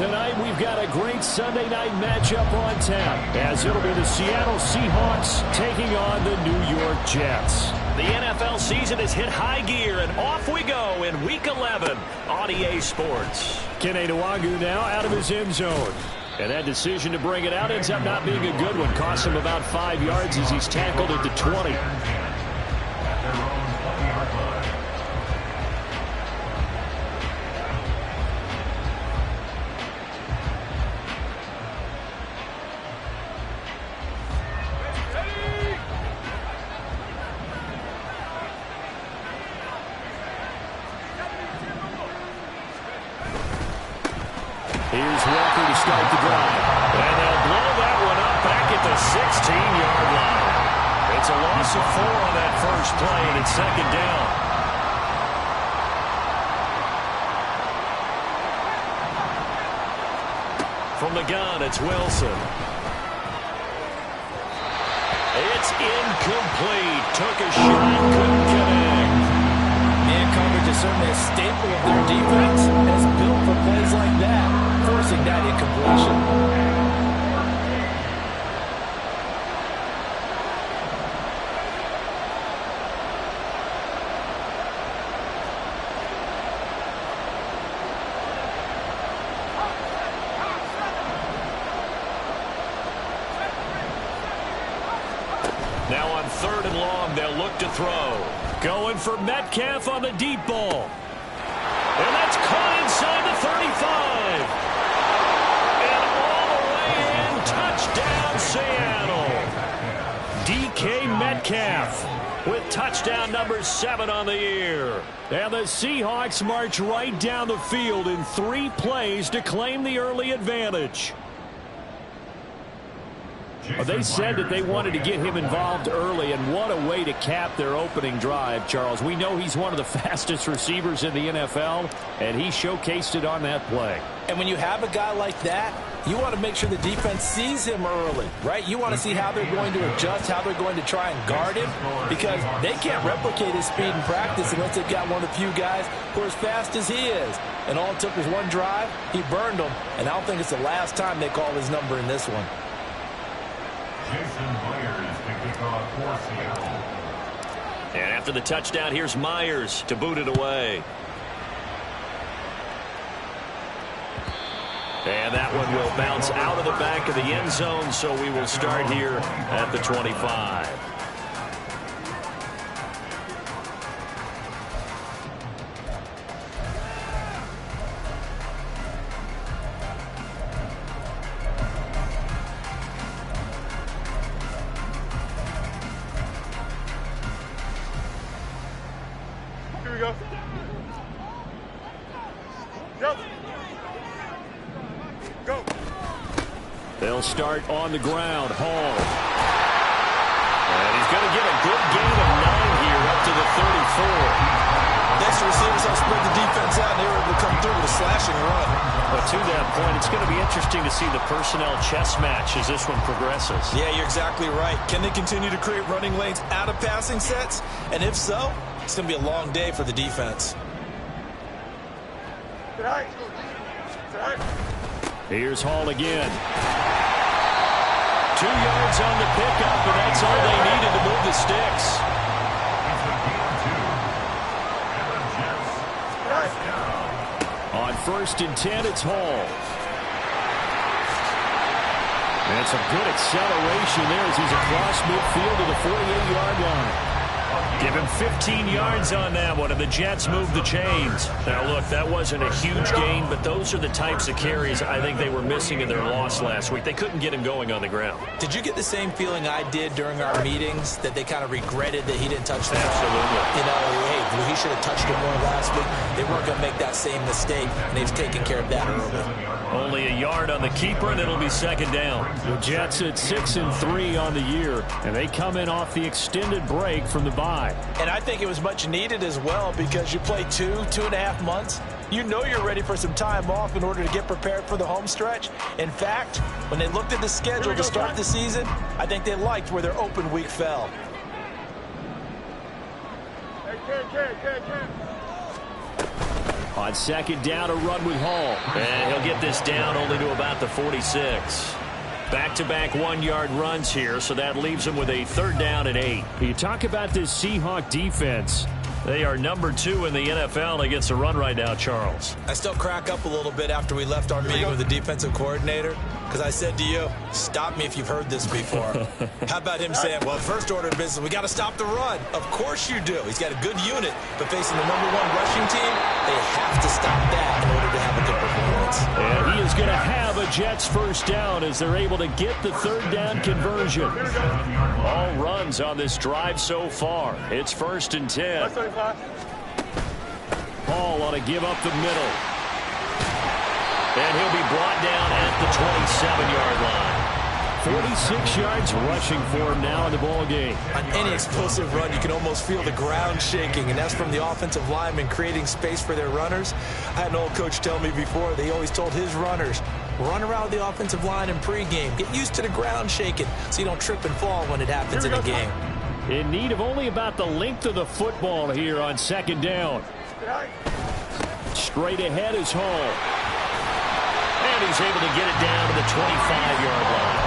Tonight we've got a great Sunday night matchup on tap, as it'll be the Seattle Seahawks taking on the New York Jets. The NFL season has hit high gear, and off we go in Week 11 on EA Sports. Kene Nwangwu now out of his end zone. And that decision to bring it out ends up not being a good one. Costs him about 5 yards as he's tackled at the 20. Here's Walker to start the drive. And they'll blow that one up back at the 16-yard line. It's a loss of 4 on that first play, and it's second down. From the gun, it's Wilson. It's incomplete. Took a shot, couldn't connect. Man coverage is certainly a staple of their defense. It's built for plays like that, forcing that incompletion. Now on 3rd and long, they'll look to throw. Going for Metcalf on the deep ball. And that's caught inside the 35. And all the way in, touchdown Seattle. DK Metcalf with touchdown number 7 on the year. And the Seahawks march right down the field in 3 plays to claim the early advantage. They said that they wanted to get him involved early, and what a way to cap their opening drive, Charles. We know he's one of the fastest receivers in the NFL, and he showcased it on that play. And when you have a guy like that, you want to make sure the defense sees him early, right? You want to see how they're going to adjust, how they're going to try and guard him, because they can't replicate his speed in practice unless they've got one of the few guys who are as fast as he is. And all it took was one drive. He burned them, and I don't think it's the last time they call his number in this one. Jason Myers to kick off for Seattle. And after the touchdown, here's Myers to boot it away. And that one will bounce out of the back of the end zone, so we will start here at the 25. They'll start on the ground. Hall. And he's going to get a good gain of 9 here up to the 34. Next receivers have spread the defense out, and they were able to come through with a slashing run. But to that point, it's going to be interesting to see the personnel chess match as this one progresses. Yeah, you're exactly right. Can they continue to create running lanes out of passing sets? And if so, it's going to be a long day for the defense. Here's Hall again. 2 yards on the pickup, and that's all they needed to move the sticks. On 1st and 10, it's Hall. And some good acceleration there as he's across midfield to the 48-yard line. Give him 15 yards on that one, and the Jets move the chains. Now, look, that wasn't a huge gain, but those are the types of carries I think they were missing in their loss last week. They couldn't get him going on the ground. Did you get the same feeling I did during our meetings, that they kind of regretted that he didn't touch the ball? Absolutely. You know, hey, he should have touched it more last week. They weren't going to make that same mistake, and they've taken care of that early. Only a yard on the keeper, and it'll be second down. The Jets at 6-3 on the year, and they come in off the extended break from the bye. And I think it was much needed as well, because you play 2.5 months. You know you're ready for some time off in order to get prepared for the home stretch. In fact, when they looked at the schedule to start the season, I think they liked where their open week fell. On second down, a run with Hall. And he'll get this down only to about the 46. Back-to-back one-yard runs here, so that leaves him with a 3rd down and 8. You talk about this Seahawk defense. They are number 2 in the NFL against the run right now, Charles. I still crack up a little bit after we left our meeting with the defensive coordinator because I said to you, stop me if you've heard this before. How about him saying, well, first order of business, we got to stop the run. Of course you do. He's got a good unit, but facing the #1 rushing team, they have to stop that in order to have a good performance. And he is going to have a Jets first down as they're able to get the 3rd down conversion. All runs on this drive so far. It's 1st and 10. Hall ought to give up the middle. And he'll be brought down at the 27-yard line. 46 yards rushing for him now in the ball game. On any explosive run, you can almost feel the ground shaking, and that's from the offensive linemen creating space for their runners. I had an old coach tell me before, they always told his runners, run around the offensive line in pregame. Get used to the ground shaking so you don't trip and fall when it happens in a game. In need of only about the length of the football here on 2nd down. Straight ahead is Hall. And he's able to get it down to the 25-yard line.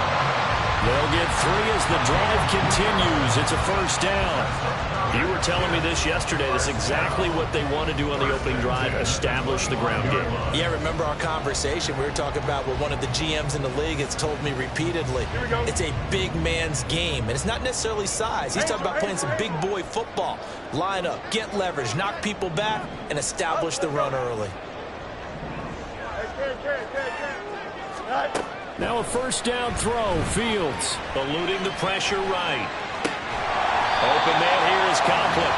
They'll get 3 as the drive continues. It's a 1st down. You were telling me this yesterday. That's exactly what they want to do on the opening drive, establish the ground game. Yeah, remember our conversation? We were talking about what one of the GMs in the league has told me repeatedly. It's a big man's game, and it's not necessarily size. He's talking about playing some big boy football. Line up, get leverage, knock people back, and establish the run early. Now a 1st down throw. Fields eluding the pressure right. Open man here is Conklin.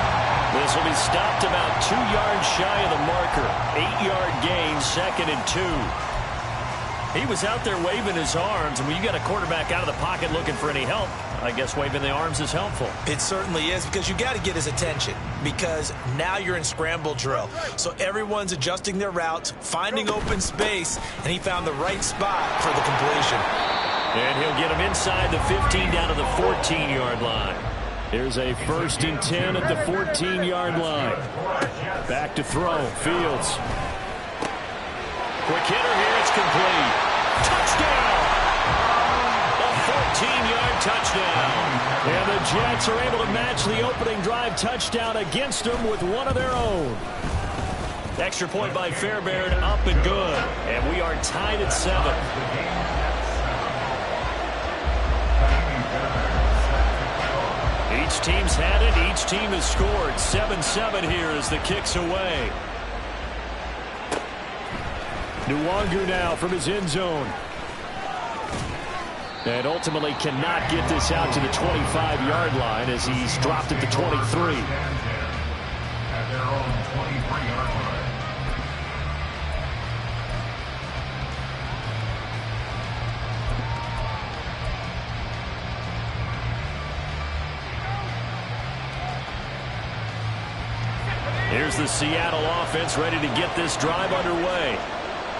This will be stopped about 2 yards shy of the marker. 8-yard gain, 2nd and 2. He was out there waving his arms, and when you got a quarterback out of the pocket looking for any help, I guess waving the arms is helpful. It certainly is, because you got to get his attention, because now you're in scramble drill. So everyone's adjusting their routes, finding open space, and he found the right spot for the completion. And he'll get him inside the 15 down to the 14-yard line. Here's a 1st and 10 at the 14-yard line. Back to throw. Fields. Quick hitter here. It's complete. Touchdown! A 14-yard touchdown. And the Jets are able to match the opening drive touchdown against them with one of their own. Extra point by Fairbairn, up and good. And we are tied at 7. Each team's had it. Each team has scored. 7-7 here as the kick's away. Nwangu now from his end zone. And ultimately cannot get this out to the 25-yard line as he's dropped at the 23. At their own 23-yard line. Here's the Seattle offense ready to get this drive underway.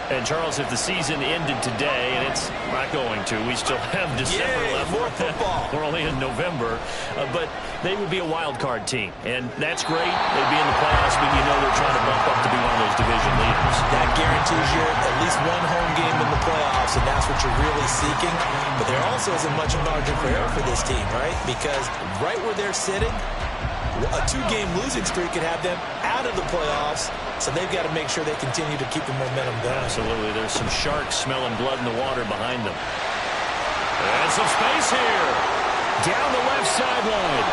And, Charles, if the season ended today, and it's not going to, we still have December left. More football. We're only in November. But they would be a wild card team. And that's great. They'd be in the playoffs, but you know they're trying to bump up to be one of those division leaders. That guarantees you at least one home game in the playoffs, and that's what you're really seeking. But there also isn't much margin for error for this team, right? Because right where they're sitting, a 2-game losing streak could have them out of the playoffs, so they've got to make sure they continue to keep the momentum going. Absolutely. There's some sharks smelling blood in the water behind them. And some space here. Down the left sideline.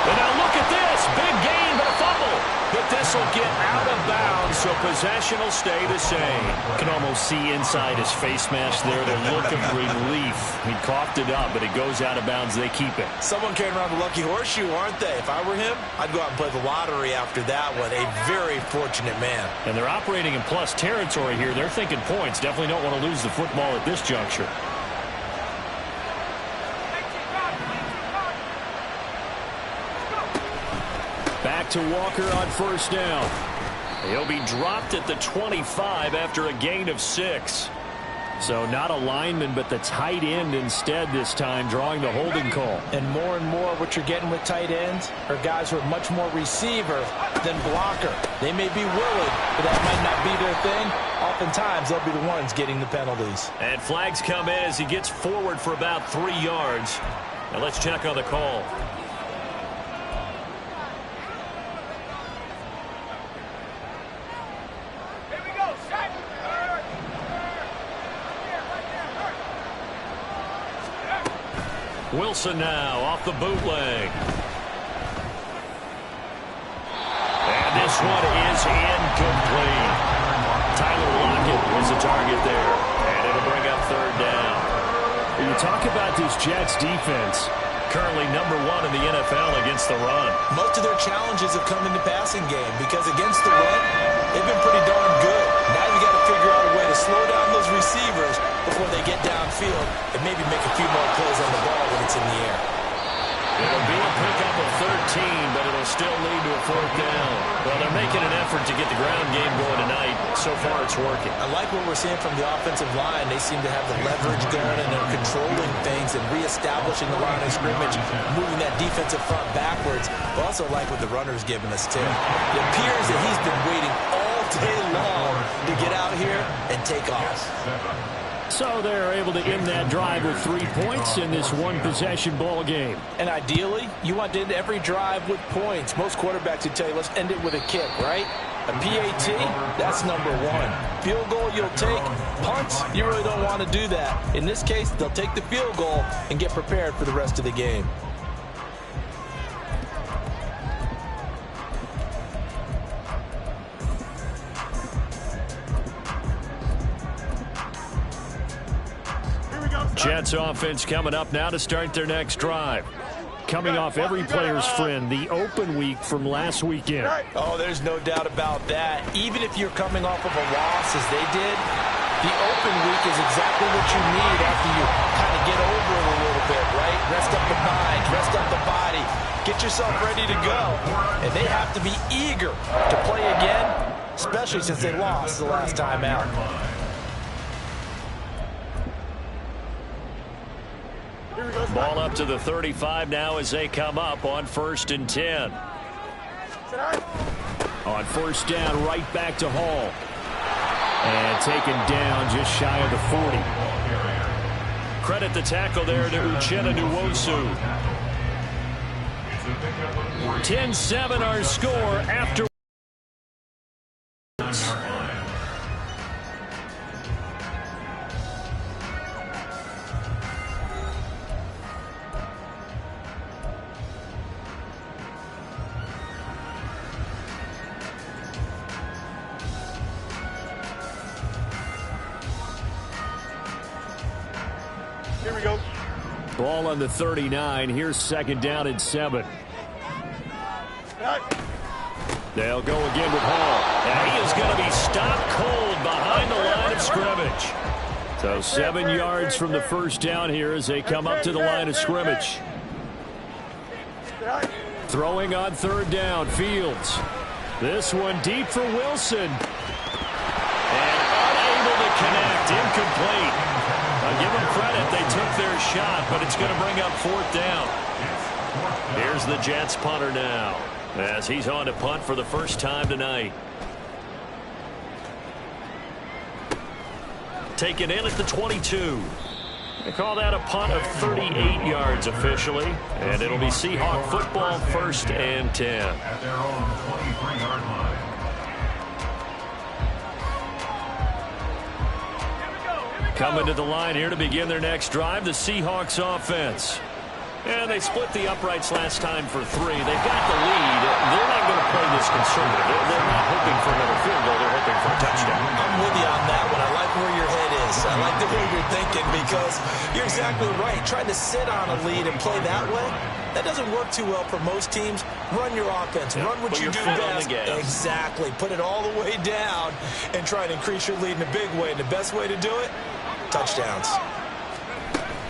And now look at this. Big gain, but a fumble. But this will get out of bounds, so possession will stay the same. You can almost see inside his face mask there the look of relief. He coughed it up, but it goes out of bounds. They keep it. Someone carrying around the lucky horseshoe, aren't they? If I were him, I'd go out and play the lottery after that one. A very fortunate man. And they're operating in plus territory here. They're thinking points. Definitely don't want to lose the football at this juncture. Back to Walker on 1st down. He'll be dropped at the 25 after a gain of 6. So not a lineman, but the tight end instead this time, drawing the holding call. And more what you're getting with tight ends are guys who are much more receiver than blocker. They may be willing, but that might not be their thing. Oftentimes, they'll be the ones getting the penalties. And flags come in as he gets forward for about 3 yards. Now let's check on the call. Wilson now off the bootleg. And this one is incomplete. Tyler Lockett was the target there. And it'll bring up 3rd down. When you talk about this Jets defense, currently #1 in the NFL against the run. Most of their challenges have come in the passing game because against the run, they've been pretty darn good. Now you got to figure out a way to slow down those receivers before they get downfield and maybe make a few more plays on the ball when it's in the air. It'll be a pickup of 13, but it'll still lead to a 4th down. Well, they're making an effort to get the ground game going tonight. So far, it's working. I like what we're seeing from the offensive line. They seem to have the leverage going, and they're controlling things and reestablishing the line of scrimmage, moving that defensive front backwards. I also like what the runner's giving us, too. It appears that he's been waiting all day long to get out here and take off. So they're able to end that drive with 3 points in this one-possession ball game. And ideally, you want to end every drive with points. Most quarterbacks would tell you, let's end it with a kick, right? A PAT, that's #1. Field goal you'll take. Punts, you really don't want to do that. In this case, they'll take the field goal and get prepared for the rest of the game. Jets offense coming up now to start their next drive. Coming off every player's friend, the open week from last weekend. Oh, there's no doubt about that. Even if you're coming off of a loss as they did, the open week is exactly what you need after you kind of get over it a little bit, right? Rest up the mind, rest up the body, get yourself ready to go. And they have to be eager to play again, especially since they lost the last time out. Ball up to the 35 now as they come up on 1st and 10. On 1st down, right back to Hall. And taken down just shy of the 40. Credit the tackle there to Uchenna Nwosu. 10-7 our score after. Ball on the 39. Here's 2nd down and 7. They'll go again with Hall. And he is going to be stopped cold behind the line of scrimmage. So 7 yards from the 1st down here as they come up to the line of scrimmage. Throwing on 3rd down, Fields. This one deep for Wilson. And unable to connect, incomplete. I'll give them credit, they took their shot, but it's going to bring up 4th down. Here's the Jets punter now, as he's on to punt for the first time tonight. Taken in at the 22. They call that a punt of 38 yards officially, and it'll be Seahawk football 1st and 10. At their own 23-yard line. Coming to the line here to begin their next drive, the Seahawks offense. And they split the uprights last time for 3. They've got the lead. They're not going to play this conservative. They're not hoping for another field goal. They're hoping for a touchdown. I'm with you on that one. I like where your head is. I like the way you're thinking because you're exactly right. Trying to sit on a lead and play that way, that doesn't work too well for most teams. Run your offense. Run what you do best. Exactly. Put it all the way down and try and increase your lead in a big way. And the best way to do it, touchdowns.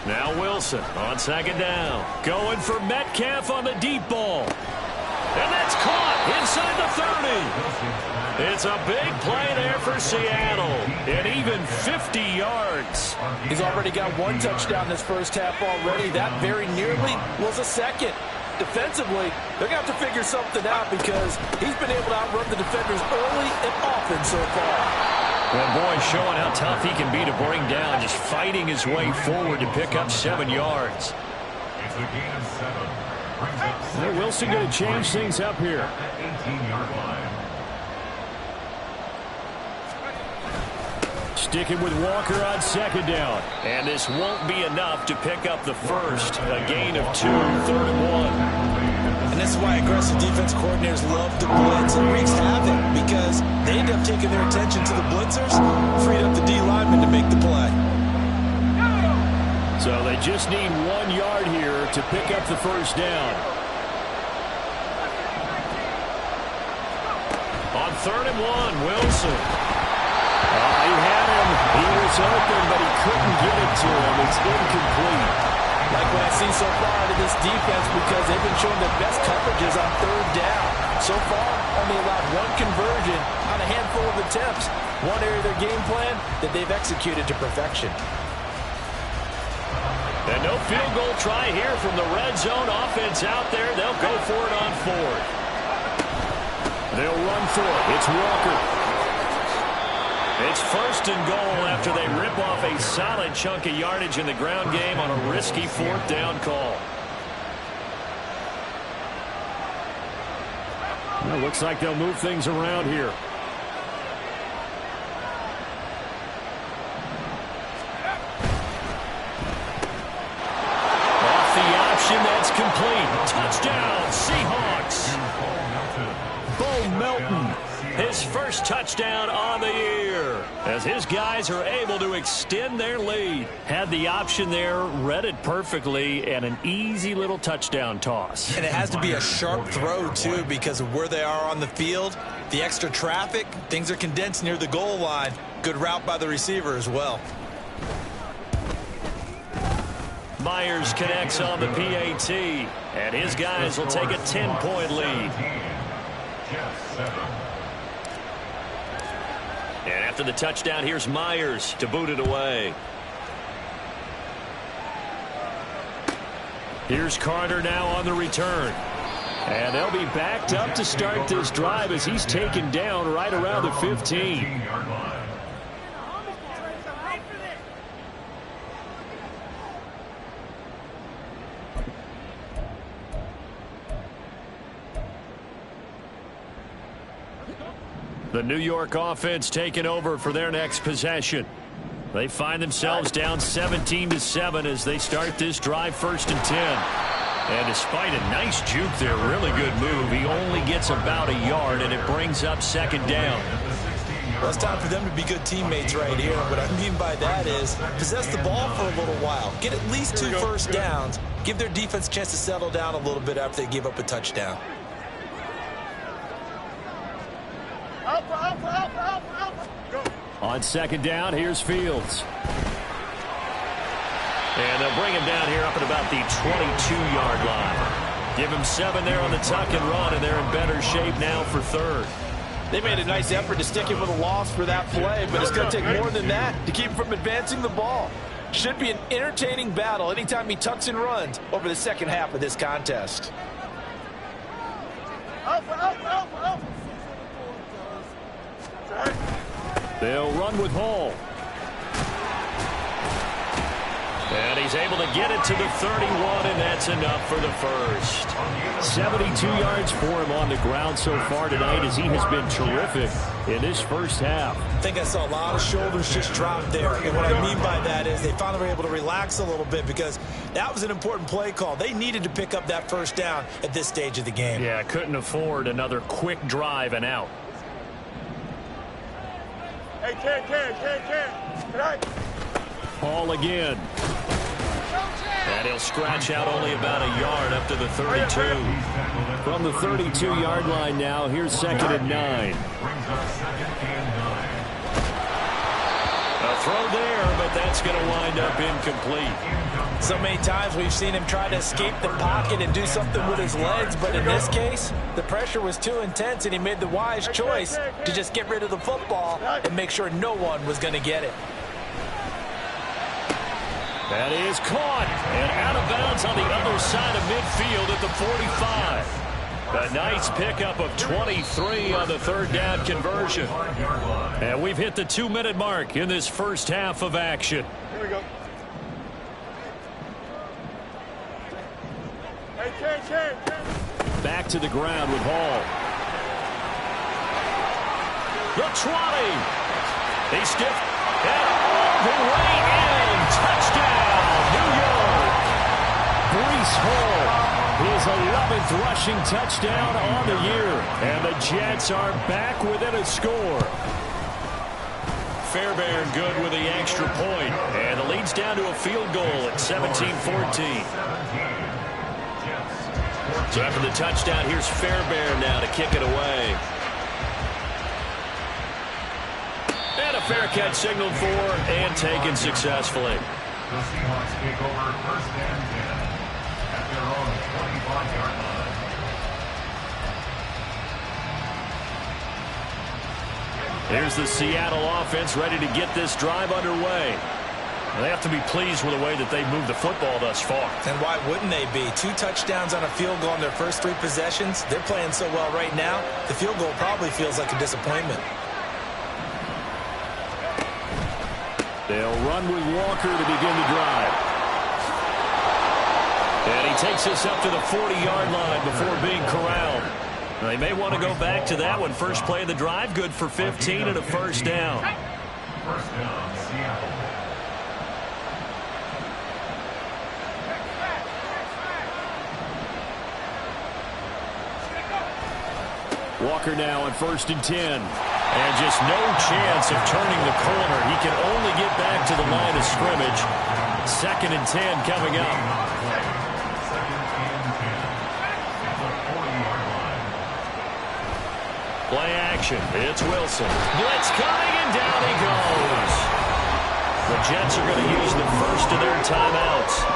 Now Wilson on 2nd down. Going for Metcalf on the deep ball. And that's caught inside the 30. It's a big play there for Seattle. And even 50 yards. He's already got one touchdown this first half already. That very nearly was a second. Defensively, they're going to have to figure something out because he's been able to outrun the defenders early and often so far. And boy, showing how tough he can be to bring down, just fighting his way forward to pick up 7 yards. It's a gain of 7. Well, Wilson going to change things up here. 18-yard line. Sticking with Walker on second down. And this won't be enough to pick up the first. A gain of 2, 3rd and 1. And this is why aggressive defense coordinators love to blitz and wreaks havoc because they end up taking their attention to the blitzers, freed up the D lineman to make the play. So they just need 1 yard here to pick up the first down. On 3rd and 1, Wilson. He had him. He was open, but he couldn't get it to him. It's incomplete. Like what I see so far out of this defense because they've been showing their best coverages on 3rd down. So far, only allowed 1 conversion on a handful of attempts. One area of their game plan that they've executed to perfection. And no field goal try here from the red zone offense out there. They'll go for it on 4th. They'll run for it. It's Walker. It's 1st and goal after they rip off a solid chunk of yardage in the ground game on a risky 4th down call. Well, looks like they'll move things around here. Off the option, that's complete. Touchdown, Seahawks. Bo Melton. His first touchdown on the year as his guys are able to extend their lead. Had the option there, read it perfectly, and an easy little touchdown toss. And it has to be a sharp throw, too, because of where they are on the field. The extra traffic, things are condensed near the goal line. Good route by the receiver as well. Myers connects on the PAT, and his guys will take a 10-point lead. And after the touchdown, here's Myers to boot it away. Here's Carter now on the return. And they'll be backed up to start this drive as he's taken down right around the 15. The New York offense taking over for their next possession. They find themselves down 17-7 as they start this drive 1st and 10. And despite a nice juke there, really good move, he only gets about a yard, and it brings up 2nd down. Well, it's time for them to be good teammates right here. What I mean by that is possess the ball for a little while. Get at least 2 first downs. Give their defense a chance to settle down a little bit after they give up a touchdown. On 2nd down, here's Fields. And they'll bring him down here up at about the 22-yard line. Give him 7 there on the tuck and run, and they're in better shape now for 3rd. They made a nice effort to stick him with a loss for that play, but it's going to take more than that to keep him from advancing the ball. Should be an entertaining battle anytime he tucks and runs over the second half of this contest. They'll run with Hall. And he's able to get it to the 31, and that's enough for the first. 72 yards for him on the ground so far tonight as he has been terrific in this first half. I think I saw a lot of shoulders just drop there. And what I mean by that is they finally were able to relax a little bit because that was an important play call. They needed to pick up that first down at this stage of the game. Yeah, couldn't afford another quick drive and out. Hey, Ken. Hall again. And he'll scratch out only about a yard up to the 32. From the 32-yard line now, here's 2nd and 9. A throw there, but that's going to wind up incomplete. So many times we've seen him try to escape the pocket and do something with his legs, but in this case, the pressure was too intense, and he made the wise choice to just get rid of the football and make sure no one was going to get it. That is caught and out of bounds on the other side of midfield at the 45. A nice pickup of 23 on the third down conversion. And we've hit the 2-minute mark in this first half of action. Here we go. Hey, change. Back to the ground with Hall. The 20. He skipped and all the way in. Touchdown, New York. Breece Hall. His 11th rushing touchdown on the year. And the Jets are back within a score. Fairbairn good with the extra point. And the lead's down to a field goal at 17-14. So after the touchdown, here's Fairbairn now to kick it away. And a fair catch signaled for and taken successfully. The Seahawks take over first and 10 at their own 25-yard line. Here's the Seattle offense ready to get this drive underway. They have to be pleased with the way that they've moved the football thus far. And why wouldn't they be? 2 touchdowns on a field goal in their first 3 possessions. They're playing so well right now, the field goal probably feels like a disappointment. They'll run with Walker to begin the drive. And he takes us up to the 40-yard line before being corralled. They may want to go back to that one. First play of the drive, good for 15 and a first down. First down, Seattle. Walker now on 1st and 10. And just no chance of turning the corner. He can only get back to the line of scrimmage. 2nd and 10 coming up. Play action. It's Wilson. Blitz coming, and down he goes. The Jets are going to use the first of their timeouts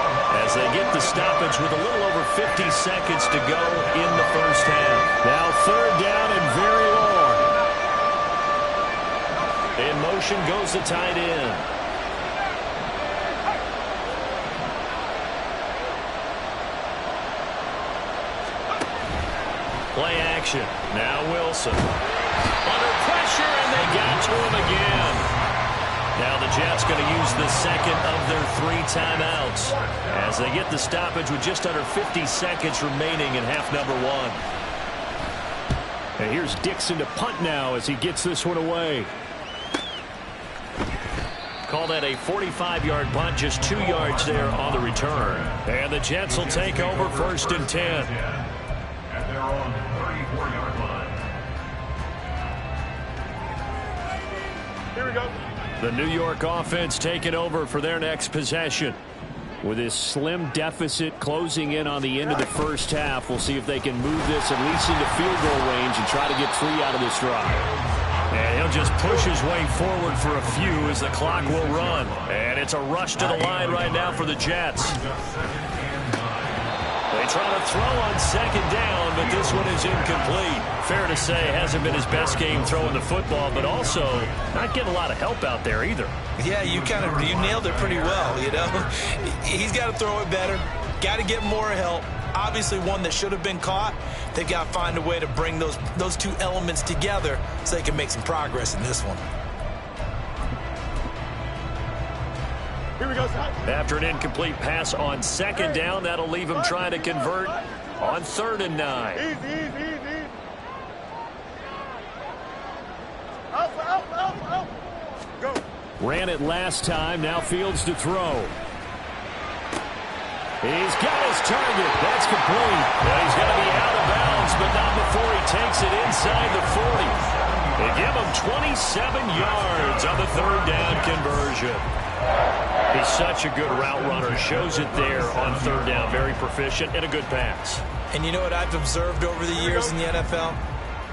as they get the stoppage with a little over 50 seconds to go in the first half. Now 3rd down and very long. In motion goes the tight end. Play action. Now Wilson. Under pressure, and they got to him again. Now the Jets going to use the second of their 3 timeouts as they get the stoppage with just under 50 seconds remaining in half number 1. And here's Dixon to punt now as he gets this one away. Call that a 45-yard punt, just 2 yards there on the return. And the Jets will take over 1st and 10. At their own 34-yard line. Here we go. The New York offense taking over for their next possession. With this slim deficit closing in on the end of the first half, we'll see if they can move this at least into field goal range and try to get 3 out of this drive. And he'll just push his way forward for a few as the clock will run. And it's a rush to the line right now for the Jets. They try to throw on 2nd down, but this one is incomplete. Fair to say, hasn't been his best game throwing the football, but also not getting a lot of help out there either. Yeah, you nailed it pretty well, you know. He's got to throw it better, got to get more help. Obviously one that should have been caught. They've got to find a way to bring those 2 elements together so they can make some progress in this one. Here we go, son. After an incomplete pass on 2nd down, that'll leave him trying to convert on 3rd and 9. Easy. Out. Go. Ran it last time, now Fields to throw. He's got his target. That's complete. Well, he's going to be out of bounds, but not before he takes it inside the 40. They give him 27 yards on the 3rd down conversion. He's such a good route runner. Shows it there on 3rd down. Very proficient and a good pass. And you know what I've observed over the years in the NFL?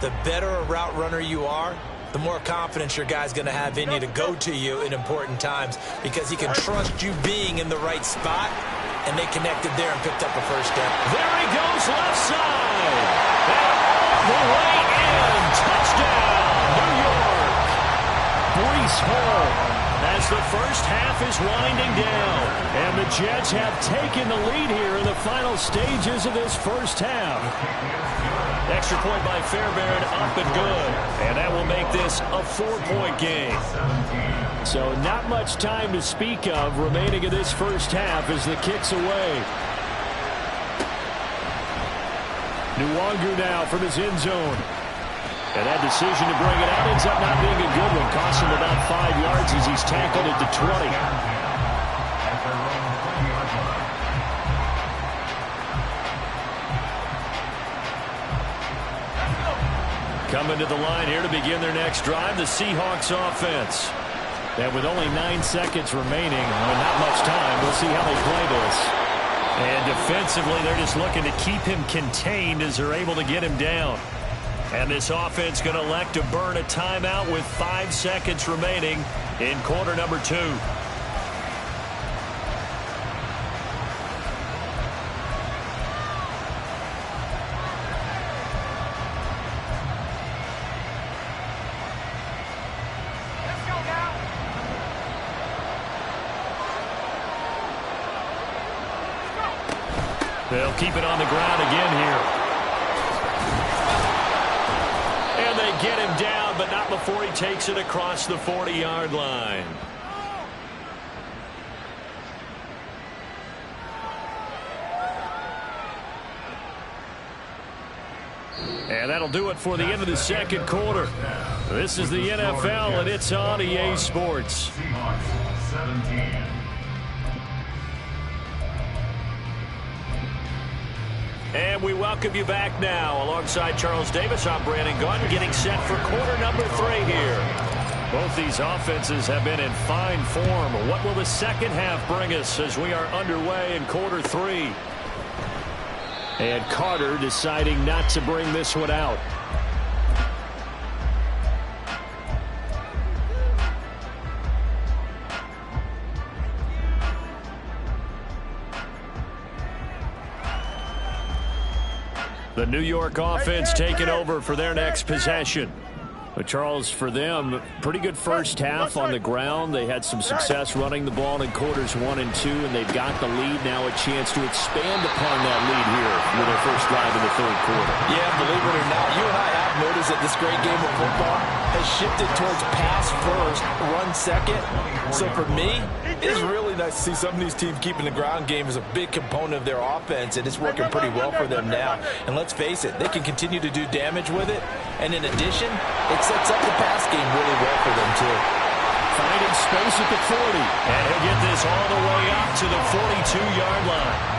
The better a route runner you are, the the more confidence your guy's going to have in you to go to you in important times because he can trust you being in the right spot, and they connected there and picked up a first down. There he goes, left side. And the way in. Touchdown, New York. Breece Hall as the first half is winding down. And the Jets have taken the lead here in the final stages of this first half. Extra point by Fairbairn, up and good. And that will make this a 4-point game. So not much time to speak of remaining in this first half as the kick's away. Nwangu now from his end zone. And that decision to bring it out ends up not being a good one. Costs him about 5 yards as he's tackled at the 20. Coming to the line here to begin their next drive, the Seahawks offense. And with only 9 seconds remaining, not much time, we'll see how they play this. And defensively, they're just looking to keep him contained as they're able to get him down. And this offense going to elect to burn a timeout with 5 seconds remaining in quarter number 2. They'll keep it on the ground again here. And they get him down, but not before he takes it across the 40-yard line. And that'll do it for the end of the second quarter. This is the NFL, and it's on EA Sports. Seahawks 17. And we welcome you back now. Alongside Charles Davis, I'm Brandon Gaudin, getting set for quarter number 3 here. Both these offenses have been in fine form. What will the second half bring us as we are underway in quarter 3? And Carter deciding not to bring this one out. The New York offense taking over for their next possession. But Charles, for them, pretty good first half on the ground. They had some success running the ball in quarters 1 and 2, and they've got the lead now, a chance to expand upon that lead here with their first drive in the third quarter. Yeah, believe it or not, you and I have noticed that this great game of football has shifted towards pass first, run second. So for me, it's really nice to see some of these teams keeping the ground game as a big component of their offense, and it's working pretty well for them now. And let's face it, they can continue to do damage with it. And in addition, it sets up the pass game really well for them, too. Finding space at the 40. And he'll get this all the way up to the 42-yard line.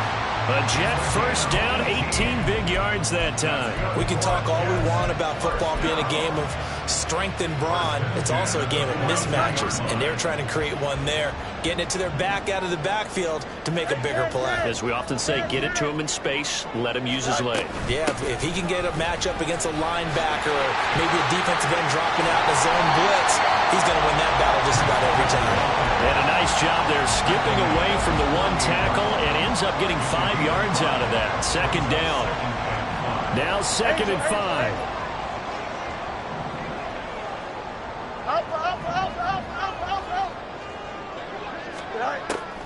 A Jet first down, 18 big yards that time. We can talk all we want about football being a game of strength and brawn. It's also a game of mismatches, and they're trying to create one there, getting it to their back out of the backfield to make a bigger play. As we often say, get it to him in space, let him use his leg. Yeah, if he can get a matchup against a linebacker or maybe a defensive end dropping out in a zone blitz, he's going to win that battle just about every time. And a nice job there skipping away from the one tackle and ends up getting 5 yards out of that. Second down. Now 2nd and 5.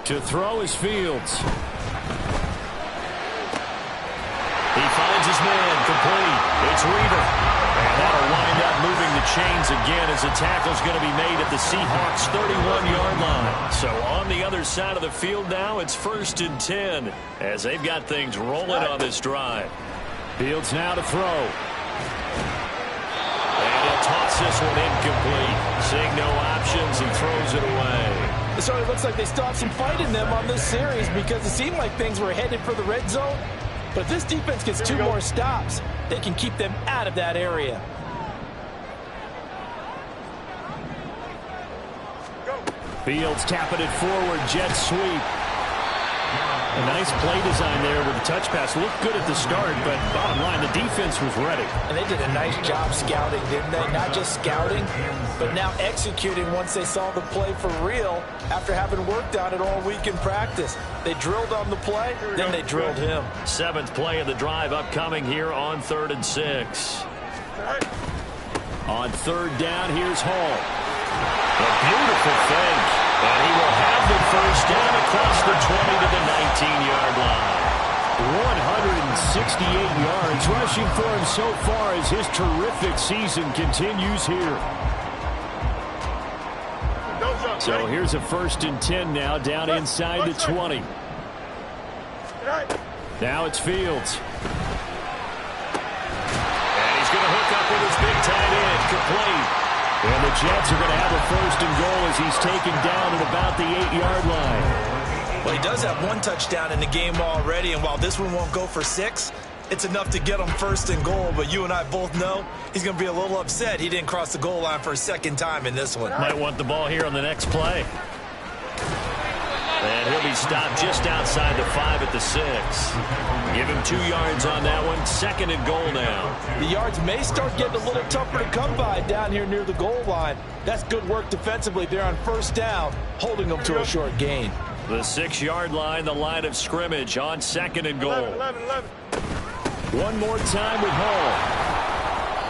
To throw is Fields. He finds his man, complete. It's Reader. And that'll wind up moving the chains again as the tackle's going to be made at the Seahawks' 31-yard line. So on the other side of the field now, it's 1st and 10 as they've got things rolling on this drive. Fields now to throw. And he'll toss this one incomplete. Seeing no options, he throws it away. So it looks like they still have some fight in them on this series because it seemed like things were headed for the red zone. But if this defense gets 2 more stops, they can keep them out of that area. Fields tapping it forward, jet sweep. A nice play design there with the touch pass. Looked good at the start, but bottom line, the defense was ready. And they did a nice job scouting, didn't they? Not just scouting, but now executing once they saw the play for real after having worked on it all week in practice. They drilled on the play, then they drilled him. 7th play of the drive upcoming here on 3rd and 6. On 3rd down, here's Hall. A beautiful fake. And he will have the first down across the 20 to the 19-yard line. 168 yards rushing for him so far as his terrific season continues here. So here's a 1st and 10 now down inside the 20. Now it's Fields. And he's going to hook up with his big tight end, complete. And the Jets are going to have a 1st and goal as he's taken down at about the 8-yard line. Well, he does have 1 touchdown in the game already, and while this one won't go for 6, it's enough to get him 1st and goal. But you and I both know he's going to be a little upset he didn't cross the goal line for a 2nd time in this one. Might want the ball here on the next play. And he'll be stopped just outside the 5 at the 6. Give him 2 yards on that one. 2nd and goal now. The yards may start getting a little tougher to come by down here near the goal line. That's good work defensively there on 1st down, holding them to a short gain. The 6-yard line, the line of scrimmage on 2nd and goal. 11. One more time with Hall.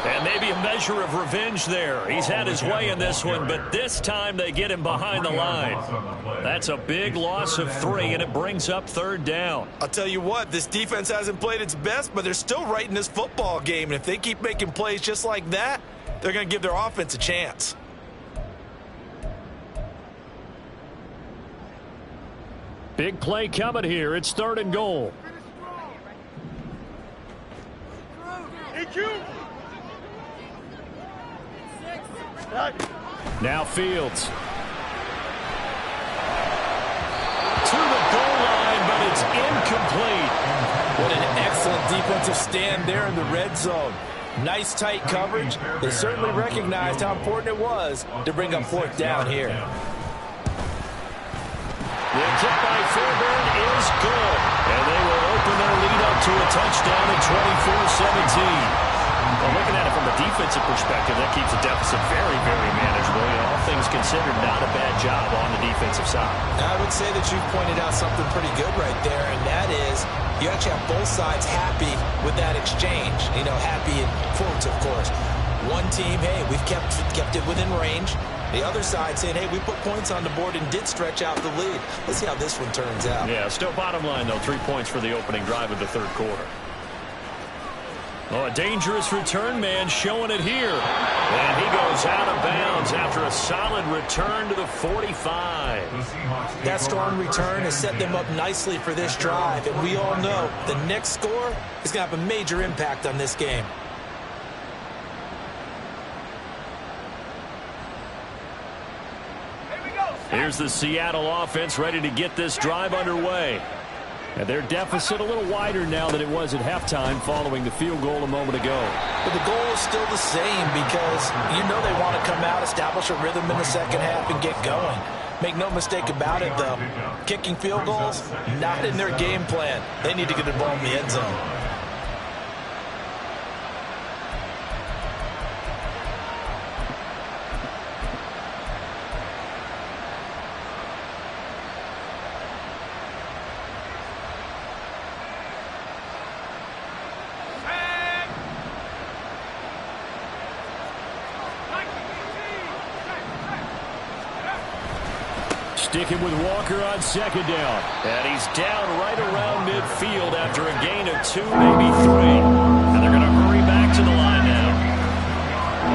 And maybe a measure of revenge there. He's had his way in this one, but this time they get him behind the line. That's a big loss of 3, and it brings up 3rd down. I'll tell you what, this defense hasn't played its best, but they're still right in this football game. And if they keep making plays just like that, they're going to give their offense a chance. Big play coming here. It's 3rd and goal. Now Fields. To the goal line, but it's incomplete. What an excellent defensive stand there in the red zone. Nice tight coverage. They certainly recognized how important it was to bring up 4th down here. The kick by Fairbairn is good. And they will open their lead up to a touchdown at 24-17. Well, looking at it from a defensive perspective, that keeps the deficit very, very manageable. You know, all things considered, not a bad job on the defensive side. I would say that you've pointed out something pretty good right there, and that is you actually have both sides happy with that exchange. You know, happy in quotes, of course. One team, hey, we've kept it within range. The other side saying, hey, we put points on the board and did stretch out the lead. Let's see how this one turns out. Yeah, still bottom line, though, 3 points for the opening drive of the 3rd quarter. Oh, a dangerous return man showing it here. And he goes out of bounds after a solid return to the 45. That strong return has set them up nicely for this drive. And we all know the next score is going to have a major impact on this game. Here's the Seattle offense ready to get this drive underway. And their deficit a little wider now than it was at halftime following the field goal a moment ago. But the goal is still the same because you know they want to come out, establish a rhythm in the 2nd half, and get going. Make no mistake about it, though. Kicking field goals, not in their game plan. They need to get the ball in the end zone. Sticking with Walker on 2nd down. And he's down right around midfield after a gain of 2, maybe 3. And they're going to hurry back to the line now.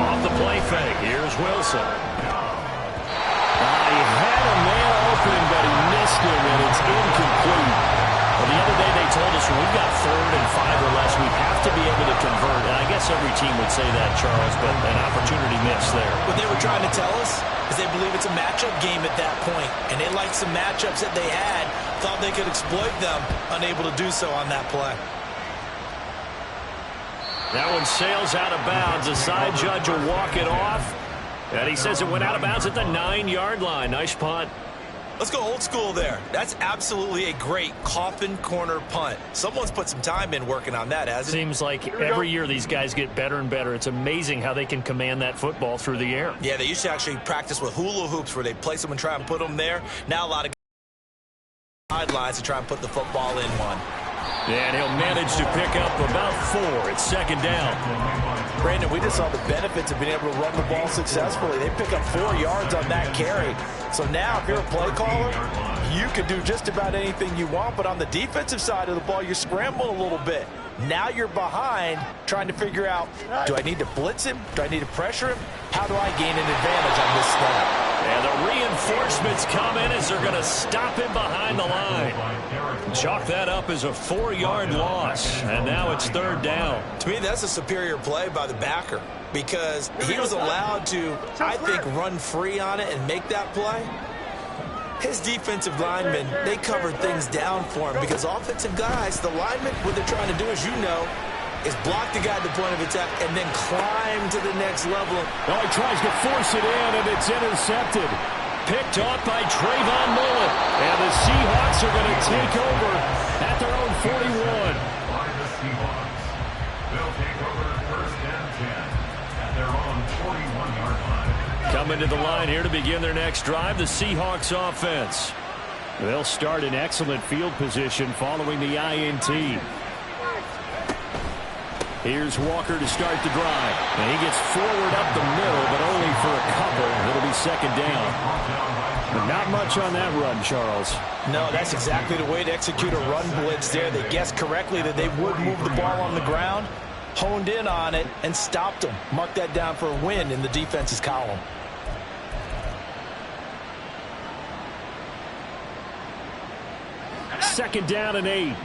Off the play fake. Here's Wilson. He had a man open, but he missed him, and it's incomplete. Well, the other day they told us when we've got 3rd and 5 or less, we have to be able to convert. And I guess every team would say that, Charles, but an opportunity missed there. What they were trying to tell us is they believe it's a matchup game at that point, and they liked some matchups that they had, thought they could exploit them, unable to do so on that play. That one sails out of bounds. The side judge will walk it off, and he says it went out of bounds at the 9-yard line. Nice punt. Let's go old school there. That's absolutely a great coffin corner punt. Someone's put some time in working on that, hasn't it? Seems like every year these guys get better and better. It's amazing how they can command that football through the air. Yeah, they used to actually practice with hula hoops where they place them and try and put them there. Now a lot of sidelines to try and put the football in one. And he'll manage to pick up about 4. It's second down. Brandon, we just saw the benefits of being able to run the ball successfully. They pick up 4 yards on that carry. So now if you're a play caller, you can do just about anything you want. But on the defensive side of the ball, you're scrambling a little bit. Now you're behind trying to figure out, do I need to blitz him? Do I need to pressure him? How do I gain an advantage on this snap? And the reinforcements come in as they're going to stop him behind the line. Chalk that up as a 4-yard loss. And now it's third down. To me, that's a superior play by the backer because he was allowed to, I think, run free on it and make that play. His defensive linemen, they covered things down for him because offensive guys, the linemen, what they're trying to do, as you know, is block the guy at the point of attack and then climb to the next level. Oh, he tries to force it in, and it's intercepted. Picked off by Trayvon Mullen. And the Seahawks are going to take over at their own 41. By the Seahawks. They'll take over first and 10 at their own 41-yard line. Coming to the line here to begin their next drive, the Seahawks offense. They'll start in excellent field position following the INT. Here's Walker to start the drive. And he gets forward up the middle, but only for a couple. It'll be second down. But not much on that run, Charles. No, that's exactly the way to execute a run blitz there. They guessed correctly that they would move the ball on the ground, honed in on it, and stopped them. Mark that down for a win in the defense's column. Second down and 8.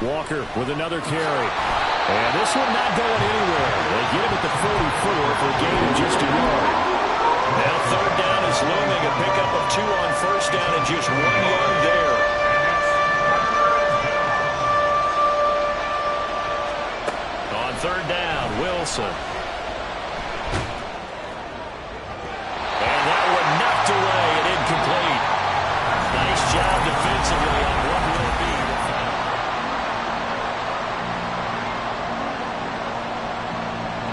Walker with another carry. And this one not going anywhere. They get him at the 44 for a gain of just a yard. Now third down is looming. A pickup of 2 on first down and just 1 yard there. On third down, Wilson. And that one knocked away and incomplete. Nice job defensively on what will be.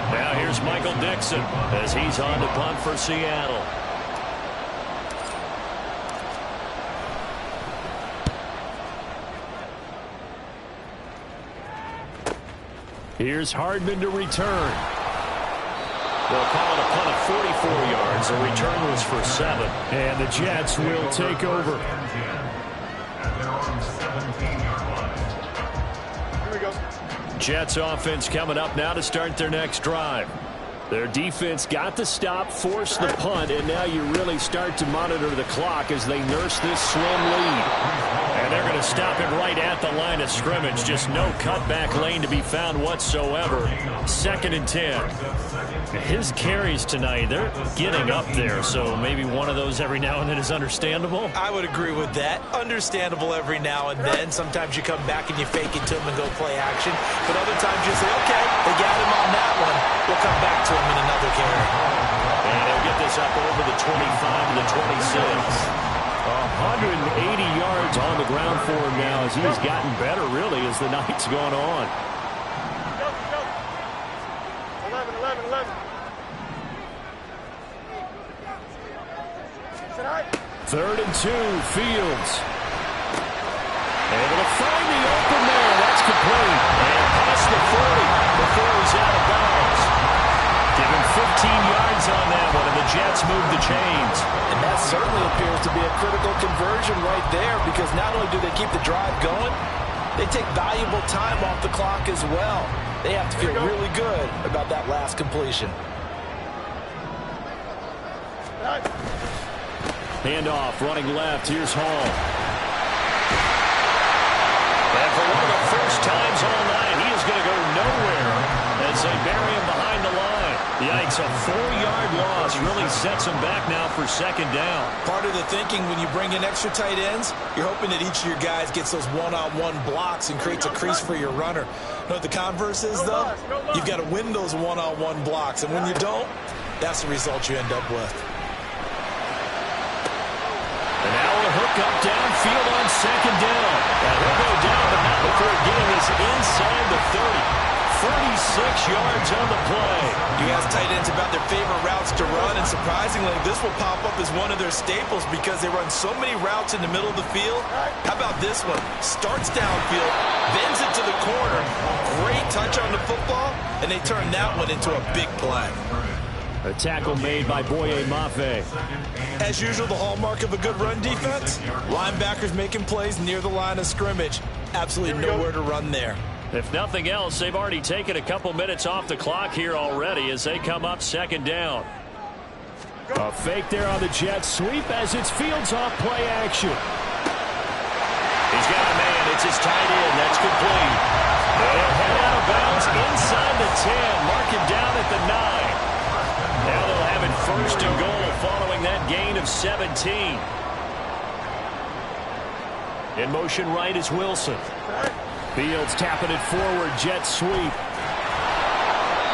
Now here's Michael Dixon as he's on to punt for Seattle. Here's Hardman to return. They'll call it a punt of 44 yards. The return was for 7. And the Jets will take over. At their own 17-yard line. Here we go. Jets offense coming up now to start their next drive. Their defense got the stop, forced the punt, and now you really start to monitor the clock as they nurse this slim lead. And they're going to stop it right at the line of scrimmage. Just no cutback lane to be found whatsoever. Second and 10. His carries tonight, they're getting up there, so maybe one of those every now and then is understandable. I would agree with that. Understandable every now and then. Sometimes you come back and you fake it to him and go play action. But other times you say, okay, they got him on that one. We'll come back to him in another carry. And he'll get this up over the 25 to the 26. 180 yards on the ground for him now as he has gotten better, really, as the night's gone on. Go, go. 11, 11, 11. Third and 2, Fields. Able to find the open there. That's complete. And past the 40 before he's out of bounds. Give him 15 yards on that one, and the Jets move the chains. And that certainly appears to be a critical conversion right there because not only do they keep the drive going, they take valuable time off the clock as well. They have to feel really good about that last completion. Handoff, running left. Here's Hall. And for one of the first times all night, he is going to go nowhere as they bury him behind the line. Yikes, a 4-yard loss really sets them back now for second down. Part of the thinking when you bring in extra tight ends, you're hoping that each of your guys gets those one-on-one blocks and creates a crease for your runner. You know what the converse is, though? You've got to win those one-on-one blocks, and when you don't, that's the result you end up with. And now a hook up downfield on second down. And he'll go down, but not before getting us inside the 30. 36 yards on the play. You ask tight ends about their favorite routes to run, and surprisingly, this will pop up as one of their staples because they run so many routes in the middle of the field. How about this one? Starts downfield, bends it to the corner, great touch on the football, and they turn that one into a big play. A tackle made by Boye Mafe. As usual, the hallmark of a good run defense, linebackers making plays near the line of scrimmage. Absolutely nowhere to run there. If nothing else, they've already taken a couple minutes off the clock here already as they come up second down. A fake there on the jet sweep as it's Fields off play action. He's got a man. It's his tight end. That's complete. They'll head out of bounds inside the 10. Mark him down at the 9. Now they'll have it first and goal following that gain of 17. In motion right is Wilson. Fields tapping it forward, jet sweep.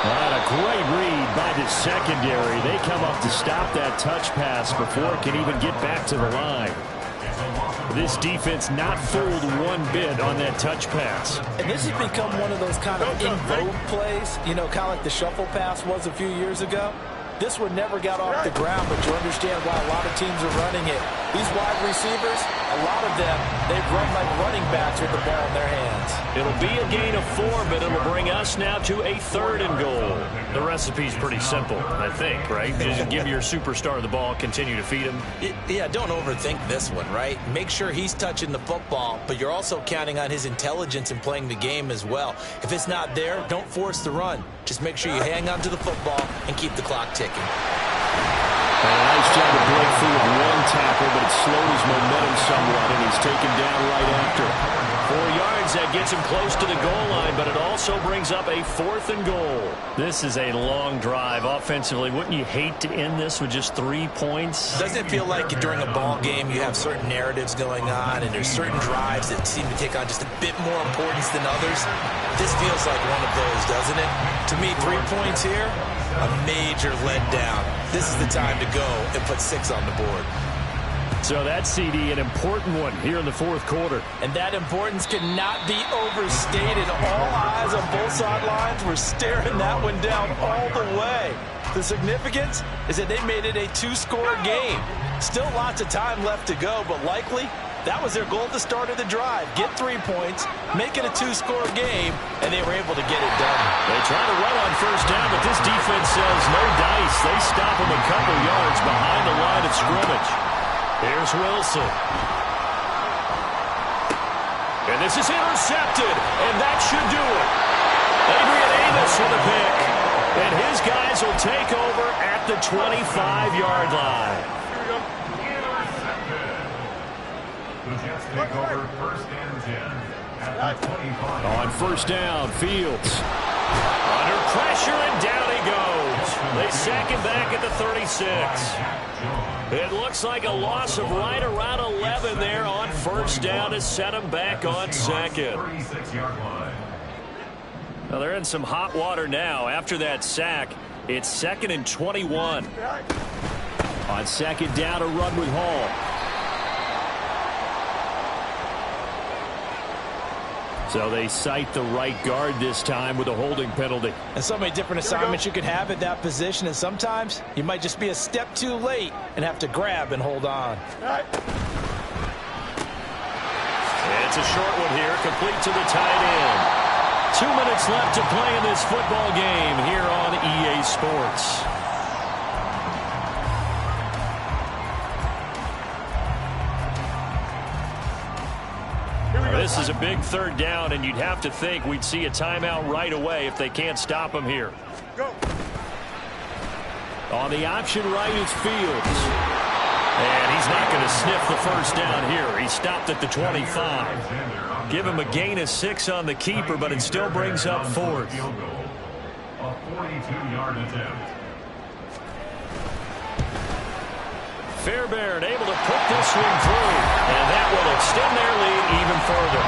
And a great read by the secondary. They come up to stop that touch pass before it can even get back to the line. This defense not fooled one bit on that touch pass. And this has become one of those kind of in vogue plays, you know, kind of like the shuffle pass was a few years ago. This one never got off the ground, but you understand why a lot of teams are running it. These wide receivers, a lot of them, they run like running backs with the ball in their hands. It'll be a gain of 4, but it'll bring us now to a 3rd and goal. The recipe's pretty simple, I think, right? Just give your superstar the ball, continue to feed him. Yeah, don't overthink this one, right? Make sure he's touching the football, but you're also counting on his intelligence in playing the game as well. If it's not there, don't force the run. Just make sure you hang on to the football and keep the clock ticking. And a nice job to break through with one tackle, but it slowed his momentum somewhat, and he's taken down right after. 4 yards, that gets him close to the goal line, but it also brings up a 4th and goal. This is a long drive offensively. Wouldn't you hate to end this with just 3 points? Doesn't it feel like during a ball game you have certain narratives going on and there's certain drives that seem to take on just a bit more importance than others? This feels like one of those, doesn't it? To me, 3 points here, a major letdown. This is the time to go and put 6 on the board. So that CD, an important one here in the 4th quarter. And that importance cannot be overstated. All eyes on both sidelines were staring that one down all the way. The significance is that they made it a 2-score game. Still lots of time left to go, but likely that was their goal at the start of the drive. Get 3 points, make it a 2-score game, and they were able to get it done. They try to run on first down, but this defense says no dice. They stop them a couple yards behind the line of scrimmage. Here's Wilson. And this is intercepted, and that should do it. Adrian Amos with a pick. And his guys will take over at the 25-yard line. The Jets take over 1st and 10 at the 25. On first down, Fields. Under pressure, and down he goes. They sack him back at the 36. It looks like a loss of right around 11 there on first down to set him back on second. Well, they're in some hot water now. After that sack, it's 2nd and 21. On second down, a run with Hall. So they cite the right guard this time with a holding penalty. And so many different assignments you could have at that position, and sometimes you might just be a step too late and have to grab and hold on. It's a short one here, complete to the tight end. 2 minutes left to play in this football game here on EA Sports. This is a big 3rd down, and you'd have to think we'd see a timeout right away if they can't stop him here. Go. On the option right is Fields. And he's not going to sniff the first down here. He stopped at the 25. Give him a gain of 6 on the keeper, but it still brings up 4th. 42-yard attempt. Fairbairn able to put this one through, and that will extend their lead even further.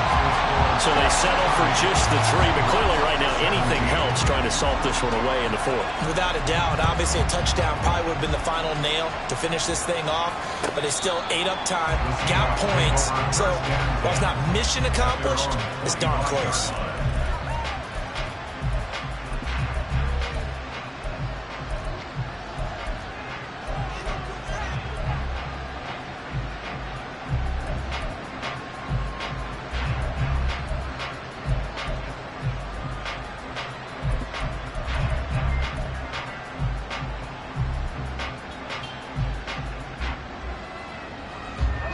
So they settle for just the 3, but clearly right now anything helps trying to salt this one away in the 4th. Without a doubt, obviously a touchdown probably would have been the final nail to finish this thing off, but it's still ate up time, got points, so while it's not mission accomplished, it's darn close.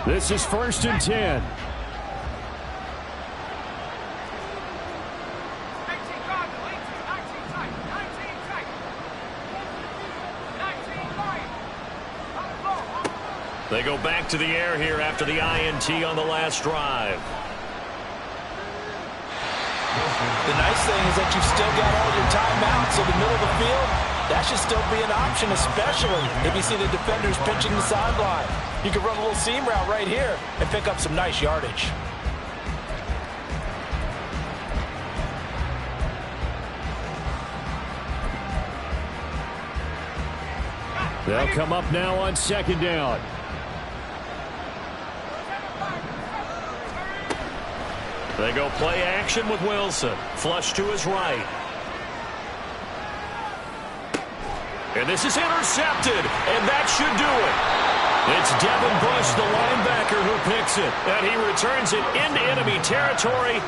This is 1st and 10. They go back to the air here after the INT on the last drive. The nice thing is that you've still got all your timeouts, so the middle of the field, that should still be an option, especially if you see the defenders pinching the sideline. You can run a little seam route right here and pick up some nice yardage. They'll come up now on 2nd down. They go play action with Wilson. Flush to his right. And this is intercepted, and that should do it. It's Devin Bush, the linebacker, who picks it. And he returns it into enemy territory.